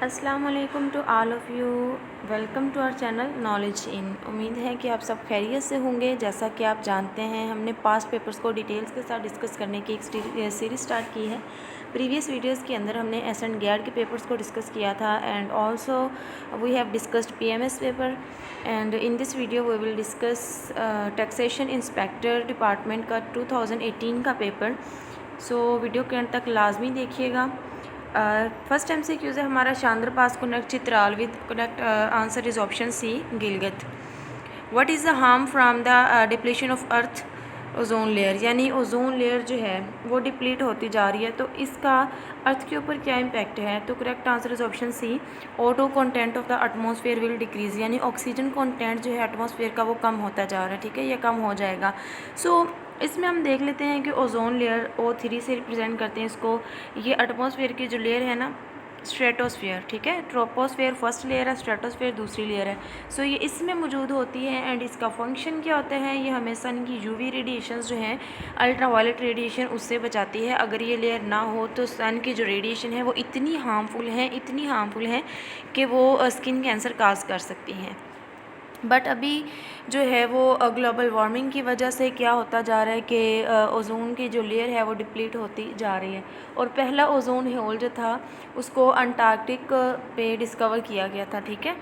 अस्सलाम वालेकुम to all of you. Welcome to our channel knowledge in. उम्मीद है कि आप सब खैरियत से होंगे। जैसा कि आप जानते हैं, हमने पास्ट पेपर्स को डिटेल्स के साथ डिस्कस करने की एक सीरीज़ स्टार्ट की है। प्रीवियस वीडियोस के अंदर हमने एस एंड गैड के पेपर्स को डिस्कस किया था and also we have discussed PMS paper and in this video we will discuss taxation inspector department का 2018 का पेपर। सो वीडियो के अंत तक लाजमी देखिएगा। फर्स्ट MCQ है हमारा Shandur pass connect Chitral with connect answer is option C Gilgit. What is the harm from the depletion of earth ozone layer, यानी ओजोन लेयर जो है वो डिप्लीट होती जा रही है, तो इसका अर्थ के ऊपर क्या इम्पैक्ट है। तो correct answer is option C O two content of the atmosphere will decrease, यानी ऑक्सीजन कंटेंट जो है एटमॉस्फेयर का वो कम होता जा रहा है। ठीक है, ये कम हो जाएगा। सो इसमें हम देख लेते हैं कि ओजोन लेयर O3 से रिप्रेजेंट करते हैं इसको। ये एटमॉस्फेयर की जो लेयर है ना, स्ट्रेटोस्फेयर, ठीक है, ट्रोपोस्फेयर फर्स्ट लेयर है, स्ट्रेटोस्फेयर दूसरी लेयर है। सो ये इसमें मौजूद होती है एंड इसका फंक्शन क्या होता है, ये हमें सन की यूवी रेडिएशंस जो हैं, अल्ट्रावायलेट रेडिएशन, उससे बचाती है। अगर ये लेयर ना हो तो सन की जो रेडिएशन है वो इतनी हार्मफुल है कि वो स्किन कैंसर काज कर सकती हैं। बट अभी जो है वो ग्लोबल वार्मिंग की वजह से क्या होता जा रहा है कि ओजोन की जो लेयर है वो डिप्लीट होती जा रही है। और पहला ओजोन होल जो था उसको अंटार्कटिक पे डिस्कवर किया गया था। ठीक है।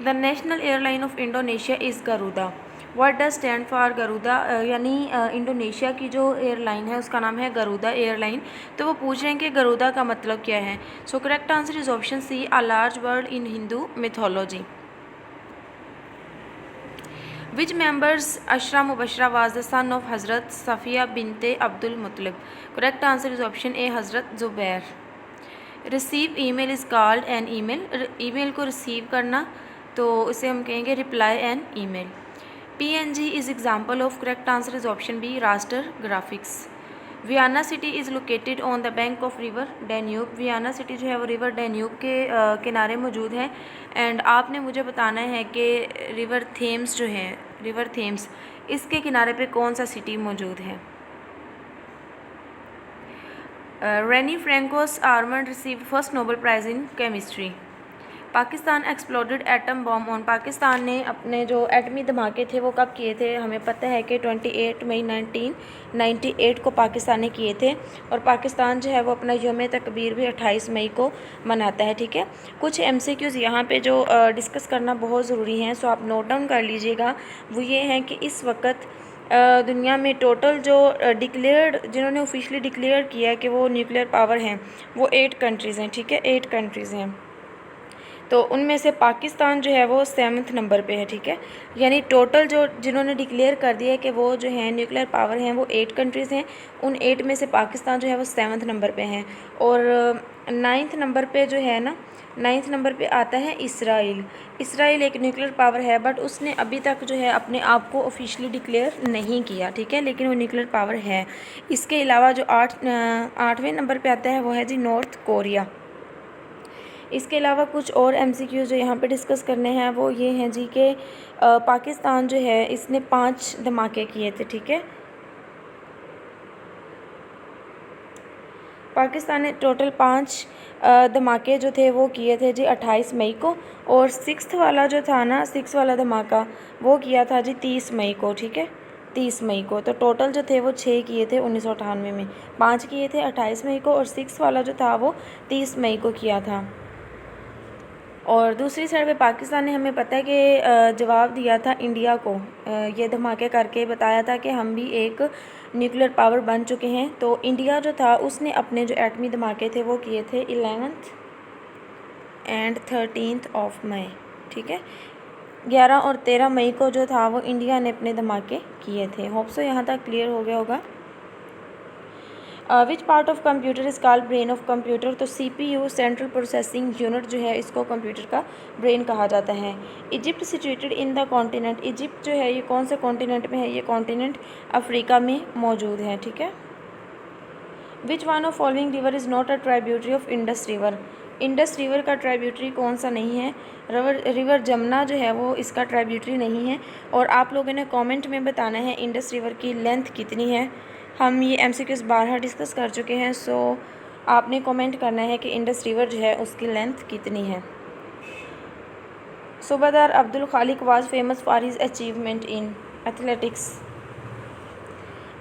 The national airline of Indonesia is Garuda. What does stand for Garuda, यानी इंडोनेशिया की जो एयरलाइन है उसका नाम है गरुदा एयरलाइन। तो वो पूछ रहे हैं कि गरुदा का मतलब क्या है। So correct answer is option C a large bird in Hindu mythology. Which members Ashra Mubashra was the son of Hazrat Safiya binte Abdul Muttalib? Correct answer is option A Hazrat Zubair. Receive email is called an email. email को receive करना तो उसे हम कहेंगे reply an email. PNG is example of correct answer is option B raster graphics. Vienna city is located on the bank of river Danube. Vienna city जो है वो river Danube के किनारे मौजूद है। एंड आपने मुझे बताना है कि रिवर थेम्स जो है, रिवर थेम्स, इसके किनारे पे कौन सा सिटी मौजूद है। Rene Francois Armand received first Nobel prize in chemistry. Pakistan exploded atom bomb on. Pakistan ने अपने जो एटमी धमाके थे वो कब किए थे, हमें पता है कि 28 मई 1998 को पाकिस्तान ने किए थे। और पाकिस्तान जो है वो अपना यौम तकबीर भी 28 मई को मनाता है। ठीक है, कुछ MCQs यहाँ पे जो डिस्कस करना बहुत ज़रूरी हैं, सो आप नोट डाउन कर लीजिएगा। वो ये हैं कि इस वक्त दुनिया में टोटल जो डिक्लेयर्ड, जिन्होंने ऑफिशियली डिक्लेयर किया है कि वो न्यूक्लियर पावर हैं, वो 8 कंट्रीज़ हैं। ठीक है, 8 कंट्रीज़ हैं। तो उनमें से पाकिस्तान जो है वो 7th नंबर पे है। ठीक है, यानी टोटल जो जिन्होंने डिक्लेयर कर दिया है कि वो जो है न्यूक्लियर पावर हैं वो 8 कंट्रीज़ हैं। उन 8 में से पाकिस्तान जो है वो 7th नंबर पे हैं। और 9th नंबर पे जो है ना, 9th नंबर पे आता है इसराइल। इसराइल एक न्यूक्लियर पावर है बट उसने अभी तक जो है अपने आप को ऑफिशियली डिक्लेयर नहीं किया। ठीक है, लेकिन वो न्यूक्लियर पावर है। इसके अलावा जो 8वें नंबर पे आता है वो है जी नॉर्थ कोरिया। इसके अलावा कुछ और MCQs जो यहाँ पे डिस्कस करने हैं वो ये हैं जी कि पाकिस्तान जो है इसने 5 धमाके किए थे। ठीक है, पाकिस्तान ने टोटल 5 धमाके जो थे वो किए थे जी 28 मई को। और 6th वाला जो था ना, 6 वाला धमाका वो किया था जी 30 मई को। ठीक है, 30 मई को। तो टोटल जो थे वो 6 किए थे 1998 में, 5 किए थे 28 मई को और 6 वाला जो था वो 30 मई को किया था। और दूसरी साइड पे पाकिस्तान ने, हमें पता है कि जवाब दिया था इंडिया को, ये धमाके करके बताया था कि हम भी एक न्यूक्लियर पावर बन चुके हैं। तो इंडिया जो था उसने अपने जो एटमी धमाके थे वो किए थे 11th and 13th of May. ठीक है, 11 और 13 मई को जो था वो इंडिया ने अपने धमाके किए थे। होप सो यहाँ तक क्लियर हो गया होगा। Which part of computer is called brain of computer. तो CPU सेंट्रल प्रोसेसिंग यूनिट जो है इसको कंप्यूटर का ब्रेन कहा जाता है। Egypt situated in the continent. Egypt जो है ये कौन से कॉन्टिनेंट में है, ये कॉन्टिनेंट अफ्रीका में मौजूद है। ठीक है। Which one of following river is not a tributary of Indus river. Indus river का ट्राइब्यूटरी कौन सा नहीं है। रिवर जमुना जो है वो इसका ट्राइब्यूटरी नहीं है। और आप लोगों ने कमेंट में बताना है इंडस रिवर की लेंथ कितनी है। हम ये MCQs बारहा डिस्कस कर चुके हैं। सो आपने कमेंट करना है कि इंडस रिवर जो है उसकी लेंथ कितनी है। Subedar Abdul Khaliq was famous for his achievement in athletics.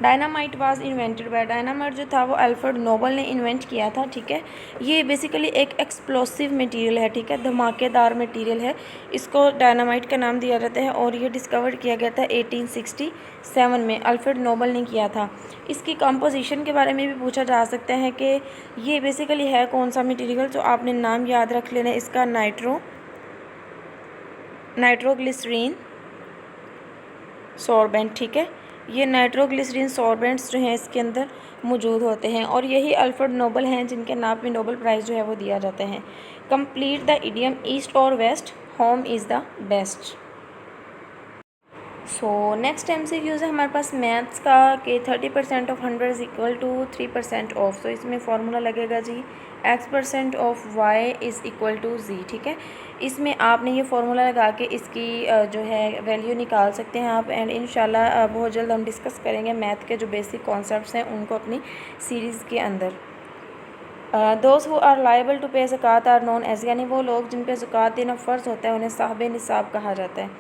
Dynamite was invented by, dynamite जो था वो अल्फ्रेड नोबल ने इन्वेंट किया था, ठीक है। ये बेसिकली एक एक्सप्लोसिव मटेरियल है, ठीक है, धमाकेदार मटेरियल है, इसको डायनामाइट का नाम दिया जाता है और ये डिस्कवर किया गया था 1867 में, अल्फ्रेड नोबल ने किया था। इसकी कंपोजिशन के बारे में भी पूछा जा सकता है कि ये बेसिकली है कौन सा मटीरियल, तो आपने नाम याद रख लेना इसका, नाइट्रोग्लिसरीन सॉर्बेंट, ठीक है। ये नाइट्रोग्लिसरीन सॉर्बेंट्स जो हैं इसके अंदर मौजूद होते हैं और यही अल्फ्रेड नोबल हैं जिनके नाम पे नोबल प्राइज़ जो है वो दिया जाता है। Complete the idiom east or west, home is the best. So next MCQs है हमारे पास मैथ्स का कि 30% of 100 is equal to 3% of. तो इसमें फार्मूला लगेगा जी x% of y is equal to z, ठीक है। इसमें आपने ये फार्मूला लगा के इसकी जो है वैल्यू निकाल सकते हैं आप, एंड इंशाल्लाह बहुत जल्द हम डिस्कस करेंगे मैथ के जो बेसिक कॉन्सेप्ट्स हैं उनको अपनी सीरीज़ के अंदर। दोस्त हु आर लाइबल टू पे ज़कात आर नोन एज, यानी वो लोग जिन पे ज़कात देना फ़र्ज़ होता है उन्हें साहिब निसाब कहा जाता है।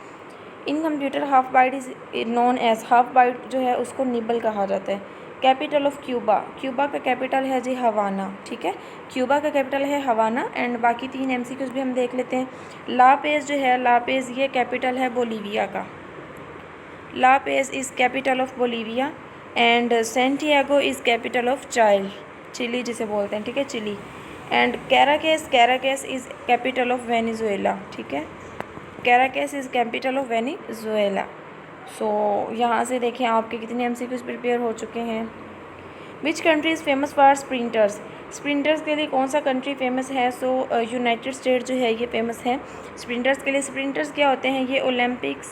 In computer half byte is known as, half byte जो है उसको निबल कहा जाता है। कैपिटल ऑफ क्यूबा, क्यूबा का कैपिटल है जी हवाना, ठीक है, क्यूबा का कैपिटल है हवाना। एंड बाकी 3 MCQs भी हम देख लेते हैं। ला पेज जो है, ला पेज ये कैपिटल है बोलीविया का, La Paz is capital of Bolivia. And Santiago is capital of Chile जिसे बोलते हैं, ठीक है, Chile. And Caracas is capital of Venezuela, ठीक है, Caracas is capital of Venezuela. So यहाँ से देखें आपके कितने MCQs प्रिपेयर हो चुके हैं। Which country is famous for sprinters, sprinters के लिए कौन सा कंट्री फेमस है? सो यूनाइटेड स्टेट जो है ये फेमस है स्प्रिंटर्स के लिए। स्प्रिंटर्स क्या होते हैं? ये ओलंपिक्स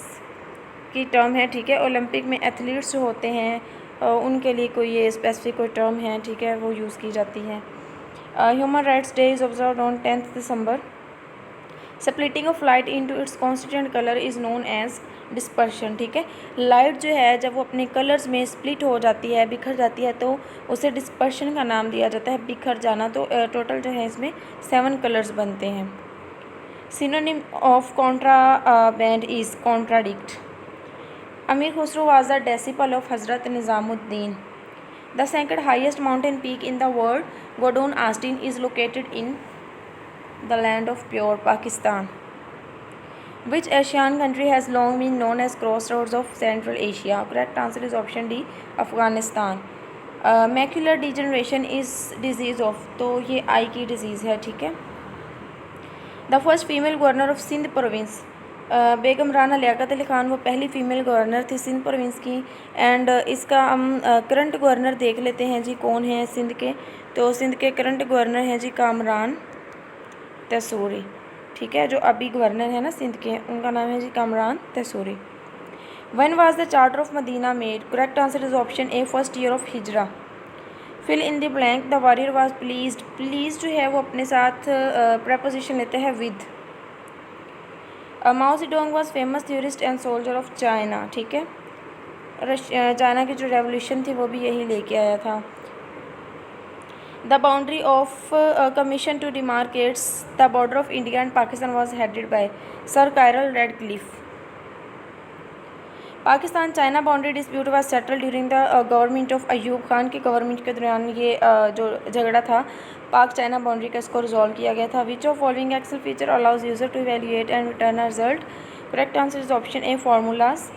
की टर्म है, ठीक है, ओलंपिक में एथलीट्स जो होते हैं उनके लिए कोई ये स्पेसिफिक कोई टर्म है, ठीक है, वो यूज़ की जाती है। Human rights day is observed on 10 December. Splitting of light into its constituent colour is known as dispersion, ठीक है। लाइट जो है जब वो अपने कलर्स में स्प्लिट हो जाती है, बिखर जाती है, तो उसे डिस्पर्शन का नाम दिया जाता है, बिखर जाना। तो टोटल जो है इसमें 7 कलर्स बनते हैं। Synonym of contraband is contradict. Amir Khusro was the disciple of Hazrat Nizamuddin. The second highest mountain peak in the world, Godwin Austen, is located in the land of pure Pakistan. Which Asian country has long been known as crossroads of Central Asia? Correct answer is option D, Afghanistan. Macular degeneration is disease of, तो ये आई की disease है, ठीक है। The first female governor of Sindh province, बेगम राना लियाकत अली ख़ान वो पहली female governor थी Sindh province की। एंड इसका हम करंट गवर्नर देख लेते हैं जी कौन है सिंध के। तो सिंध के करंट गवर्नर हैं जी कामरान तैसूरी, ठीक है, जो अभी गवर्नर है ना सिंध के, उनका नाम है जी Kamran Tessori. When was the charter of Medina made? Correct answer is option A, first year of Hijra. Fill in the blank. The warrior was pleased, please जो है वो अपने साथ प्रपोजिशन लेते हैं with. Mao Zedong was famous theorist and soldier of China, ठीक है, China की जो रेवोल्यूशन थी वो भी यही लेके आया था। The boundary of commission to demarcates the border of India and Pakistan was headed by Sir Cyril Radcliffe. Pakistan China boundary dispute was settle during the government of Ayub Khan की गवर्नमेंट के दौरान ये जो झगड़ा था पाक चाइना बाउंड्री का, इसको रिजॉल्व किया गया था। Which of following Excel feature allows user to evaluate and return a result? Correct answer is option A, formulas.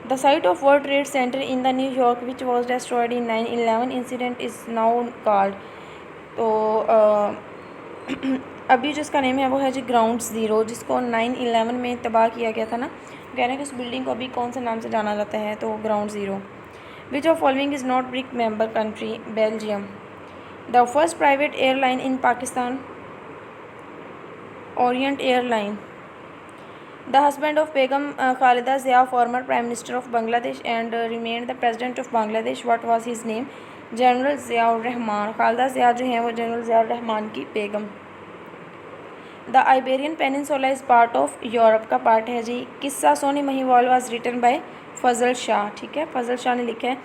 The site of World Trade Center in the New York which was destroyed in 9/11 incident is now called. तो अभी जिसका name है वो है जी ground zero, जिसको 9/11 में तबाह किया गया था ना, कह रहे हैं कि उस बिल्डिंग को अभी कौन से नाम से जाना जाता है? तो ground zero. Which of following is not BRIC member country? Belgium. The first private airline in Pakistan, Orient airline. The husband of Begum Khalida Zia, former prime minister of Bangladesh and remained the president of Bangladesh, what was his name? General Ziaur Rahman. Khalida Zia जो हैं वो general Ziaur Rahman की बेगम। The Iberian peninsula is part of Europe का part है जी। किस्सा Soni Mahiwal was written by फजल शाह, ठीक है, फजल शाह ने लिखा है।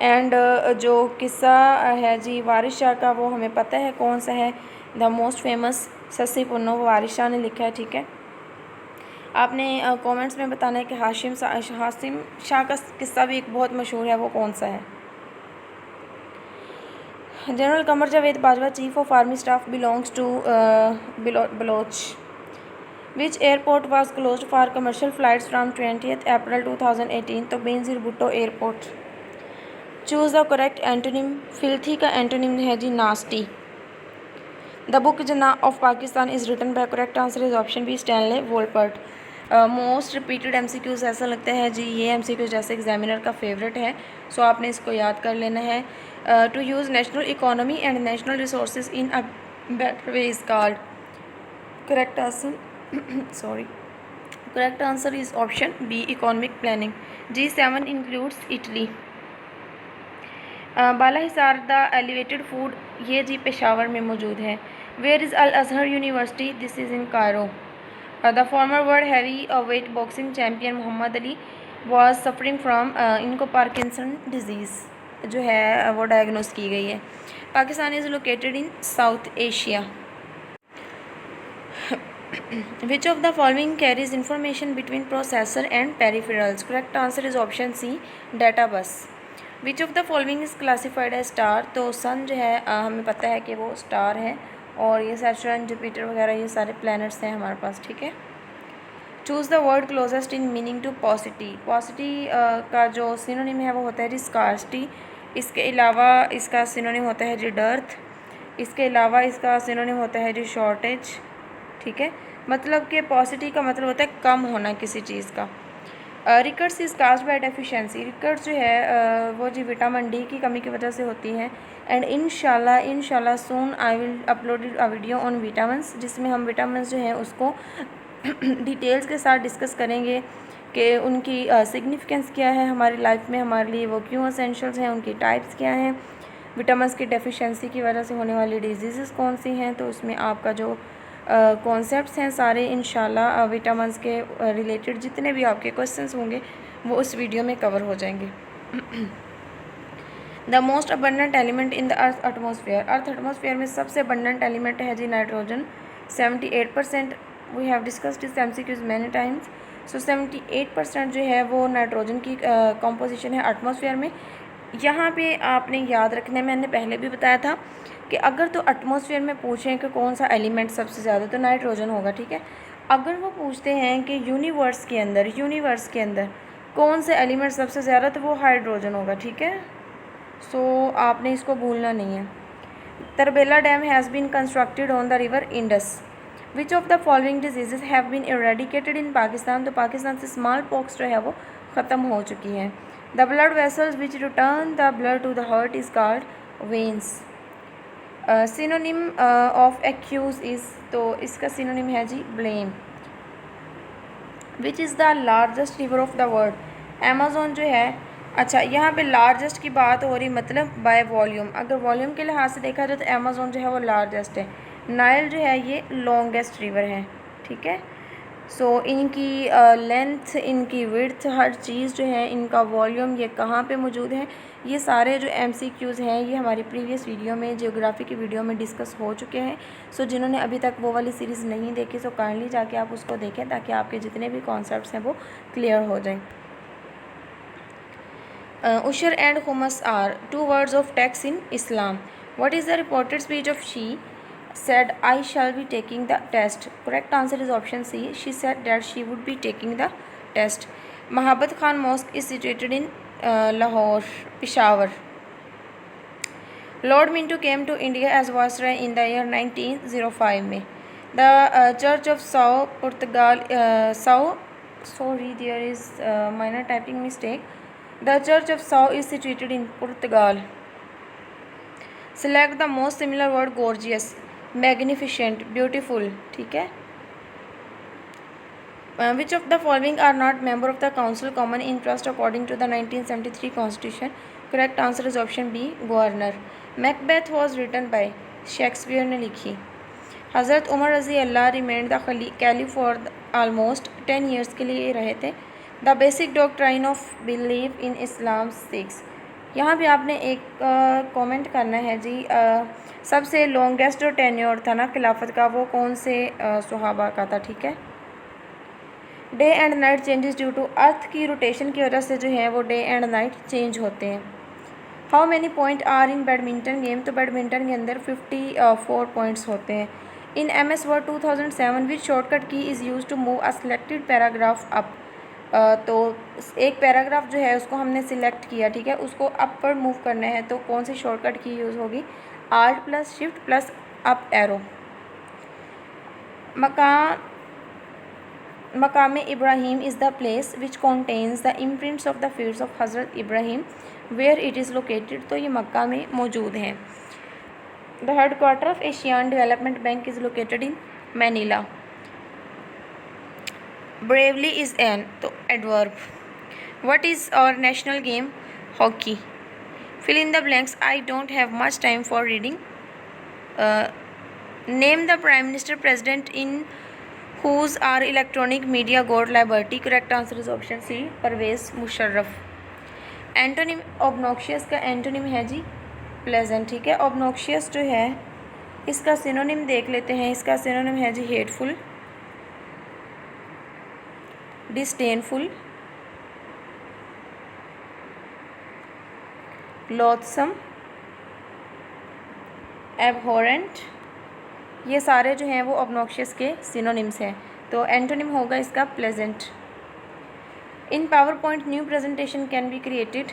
एंड जो किस्सा है जी वारिस शाह का, वो हमें पता है कौन सा है, द मोस्ट फेमस सस्सी पुन्नो, वो वारिस शाह ने लिखा है। ठीक है, आपने कमेंट्स में बताना है कि हाशिम शाह का किस्सा भी एक बहुत मशहूर है, वो कौन सा है। General Qamar Javed Bajwa, chief of army staff, belongs to Baloch. Which airport was closed for commercial flights from 20th April 2018 तो Benazir Bhutto airport. Choose the correct antonym, filthy का एंटोनिम है जी nasty. The book Jinnah of Pakistan is written by, correct answer is option B Stanley Wolpert. Most repeated MCQs, ऐसा लगता है जी ये MCQs जैसे examiner का फेवरेट है, सो आपने इसको याद कर लेना है। To use national economy and national resource in a better way is called, correct answer sorry, correct answer is option B economic planning। G7 includes Italy। Bala Hisar the elevated fort, ये जी पेशावर में मौजूद है। Where is Al Azhar university, this is in Cairo. The former world heavyweight boxing champion Muhammad Ali was suffering from, इनको Parkinson disease जो है वो diagnose की गई है। Pakistan is located in South Asia. Which of the following carries information between processor and peripherals? Correct answer is option C, data bus। Which of the following is classified as star? तो सन जो है हमें पता है कि वो स्टार है, और ये सैटर्न जुपिटर वगैरह ये सारे प्लैनेट्स हैं हमारे पास। ठीक है, choose the word closest in meaning to paucity. Paucity का जो सिनोनिम है वो होता है जी स्कार्सिटी। इसके अलावा इसका सिनोनिम होता है जी डर्थ। इसके अलावा इसका सिनोनिम होता है जी शॉर्टेज। ठीक है, मतलब कि पॉसिटी का मतलब होता है कम होना किसी चीज़ का। Rickets is caused bye deficiency, rickets जो है वो जी विटामिन डी की कमी की वजह से होती है। एंड इंशाल्लाह soon I will upload a video on vitamins, जिसमें हम विटामिन्स जो हैं उसको डिटेल्स के साथ डिस्कस करेंगे कि उनकी सिग्निफिकेंस क्या है हमारी लाइफ में, हमारे लिए वो क्यों एसेंशियल्स हैं, उनकी टाइप्स क्या हैं, विटामिन्स की डेफिशिएंसी की वजह से होने वाली डिजीज़ कौन सी हैं। तो उसमें आपका जो कॉन्सेप्ट्स हैं सारे इंशाल्लाह विटामिन्स के रिलेटेड जितने भी आपके क्वेश्चंस होंगे वो उस वीडियो में कवर हो जाएंगे। The most abundant element in the earth atmosphere, earth atmosphere में सबसे अबंडेंट एलिमेंट है जी nitrogen, 78%। We have discussed this MCQs many times. So 78% जो है वो नाइट्रोजन की कंपोजिशन है एटमॉस्फेयर में। यहाँ पे आपने याद रखना है, मैंने पहले भी बताया था कि अगर तो एटमॉस्फेयर में पूछें कि कौन सा एलिमेंट सबसे ज़्यादा, तो नाइट्रोजन होगा। ठीक है, अगर वो पूछते हैं कि यूनिवर्स के अंदर कौन से एलिमेंट सबसे ज़्यादा, तो वो हाइड्रोजन होगा। ठीक है, सो आपने इसको भूलना नहीं है। Tarbela dam has been constructed on the river Indus. Which of the following disease have been eradicated in Pakistan, तो पाकिस्तान से स्मॉल पॉक्स जो है वो ख़त्म हो चुकी है। The blood vessels which return the blood to the heart is called veins. Synonym of accuse is, तो इसका सिनोनिम है जी blame. Which is the largest river of the world, Amazon जो है। अच्छा, यहाँ पे लार्जेस्ट की बात हो रही, मतलब बाय वॉल्यूम, अगर वॉल्यूम के लिहाज से देखा जाए तो अमेज़न जो है वो लार्जेस्ट है। नाइल जो है ये लॉन्गेस्ट रिवर है। ठीक है, सो इनकी लेंथ, इनकी विड्थ, हर चीज़ जो है, इनका वॉल्यूम, ये कहाँ पे मौजूद है, ये सारे जो MCQs हैं ये हमारी प्रीवियस वीडियो में, जियोग्राफी की वीडियो में डिस्कस हो चुके हैं। सो जिन्होंने अभी तक वो वाली सीरीज़ नहीं देखी, सो काइंडली जाके आप उसको देखें ताकि आपके जितने भी कॉन्सेप्ट्स हैं वो क्लियर हो जाएं। उशर एंड हुमस are two words of text in Islam. What is the reported speech of she said I shall be taking the test? Correct answer is option C. She said that she would be taking the test. Mahabat Khan Mosque is situated in Lahore, Peshawar. Lord Minto came to India as viceroy in the year 1905 में। The Church of Sao Portugal, sorry there is minor typing mistake. The Church of Sao is situated in Portugal. Select the most similar word gorgeous, magnificent, beautiful. ठीक है, which of the following are not member of the council common interest according to the 1973 constitution. Correct answer is option B governor. Macbeth was written by, Shakespeare ने लिखी। हज़रत उमर रज़ी अल्लाह remained the caliph for almost 10 years के लिए रहे थे। The basic doctrine of believe in Islam 6। यहाँ भी आपने एक कमेंट करना है जी। सबसे लॉन्गेस्ट जो टेन्योर था ना खिलाफत का, वो कौन से सहाबा का था, ठीक है। Day and night changes due to earth की रोटेशन की वजह से जो है वो डे एंड नाइट चेंज होते हैं। How many point are in badminton game, तो बैडमिंटन के अंदर 54 पॉइंट्स होते हैं। In MS Word 2007 which shortcut key is use to move a selected paragraph up. तो एक पैराग्राफ जो है उसको हमने सिलेक्ट किया, ठीक है, उसको अप पर मूव करना है, तो कौन सी शॉर्टकट की यूज़ होगी? Alt + Shift + up arrow. Maqam Ibrahim is the place which contains the imprints of the fields of Hazrat Ibrahim where it is located, तो ये मक्का में मौजूद है। The headquarter of Asian development bank is located in Manila. Bravely is an, तो adverb. What is our national game? Hockey. Fill in the blanks, I don't have much time for reading. Name the prime minister president in whose are electronic media got liberty, correct answer is option C, Pervez Musharraf. Antonym obnoxious का antonym है जी pleasant, ठीक है। Obnoxious जो है इसका synonym देख लेते हैं। इसका सिनोनिम है जी हेटफुल, डिस्डेनफुल, लॉथसम, एबहॉरेंट। ये सारे जो हैं वो ऑब्नॉक्शियस के सिनोनिम्स हैं, तो एंटोनिम होगा इसका pleasant. In power point new presentation can be created,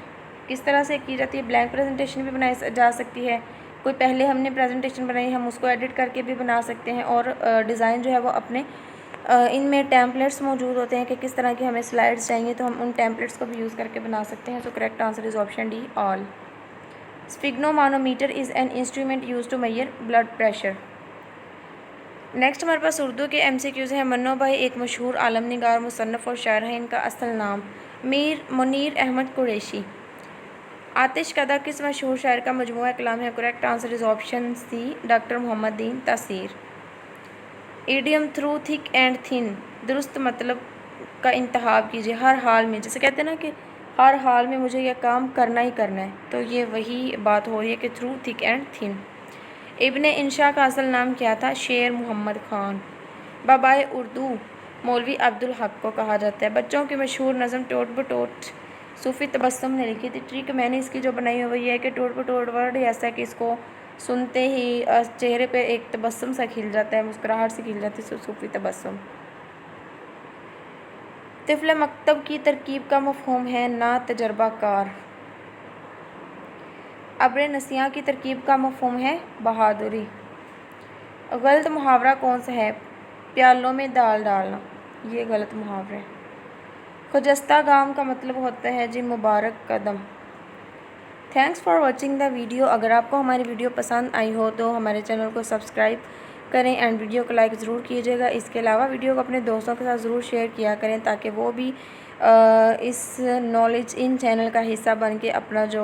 किस तरह से की जाती है? ब्लैंक प्रेजेंटेशन भी बनाई जा सकती है, कोई पहले हमने प्रेजेंटेशन बनाई हम उसको एडिट करके भी बना सकते हैं, और डिज़ाइन जो है वो अपने इनमें टेम्पलेट्स मौजूद होते हैं कि किस तरह की हमें स्लाइड्स चाहिए, तो हम उन टेम्पलेट्स को भी यूज़ करके बना सकते हैं। So correct answer is option D, all. Sphygmomanometer is an instrument use to measure blood pressure. Next हमारे पास उर्दू के MCQs हैं। मन्नो भाई एक मशहूर आलम निगार, मुसन्नफ़ और शायर हैं। इनका असल नाम मीर मुनीर अहमद कुरैशी। आतिश कदा किस मशहूर शायर का मजमूआ कलाम है? Correct answer is option C, Doctor Muhammad Din Taseer. Idiom through thick and thin, दुरुस्त मतलब का इंतखाब कीजिए। हर हाल में, जैसे कहते हैं ना कि हर हाल में मुझे यह काम करना ही करना है, तो ये वही बात हो रही है कि थ्रू थिक एंड थिन। इब्ने इंशा का असल नाम क्या था? शेर मोहम्मद ख़ान। बाबाए उर्दू मौलवी अब्दुल हक को कहा जाता है। बच्चों की मशहूर नज़म टोट बटोट सूफ़ी तबस्सुम ने लिखी थी। ट्रिक मैंने इसकी जो बनाई हुई है कि टोट बटोट वर्ड ऐसा कि इसको सुनते ही चेहरे पे एक तबस्सुम सा खिल जाता है, मुस्कुराहट से खिल जाती है, सूफ़ी तबस्सुम। तिफ़्ल मकतब की तरकीब का मफ़हूम है ना तजर्बाकार। अब्र नसिया की तरकीब का मफ़हूम है बहादुरी। गलत मुहावरा कौन सा है? प्यालों में दाल डालना, ये गलत मुहावरा है। खुजस्ता गाम का मतलब होता है जी मुबारक कदम। Thanks for watching the video. अगर आपको हमारी वीडियो पसंद आई हो तो हमारे चैनल को सब्सक्राइब करें एंड वीडियो को लाइक ज़रूर कीजिएगा। इसके अलावा वीडियो को अपने दोस्तों के साथ ज़रूर शेयर किया करें ताकि वो भी इस नॉलेज इन चैनल का हिस्सा बन के अपना जो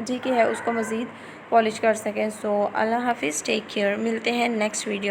GK है उसको मज़ीद पॉलिश कर सकें। सो अल्लाह हाफिज़, टेक केयर। मिलते हैं नेक्स्ट वीडियो।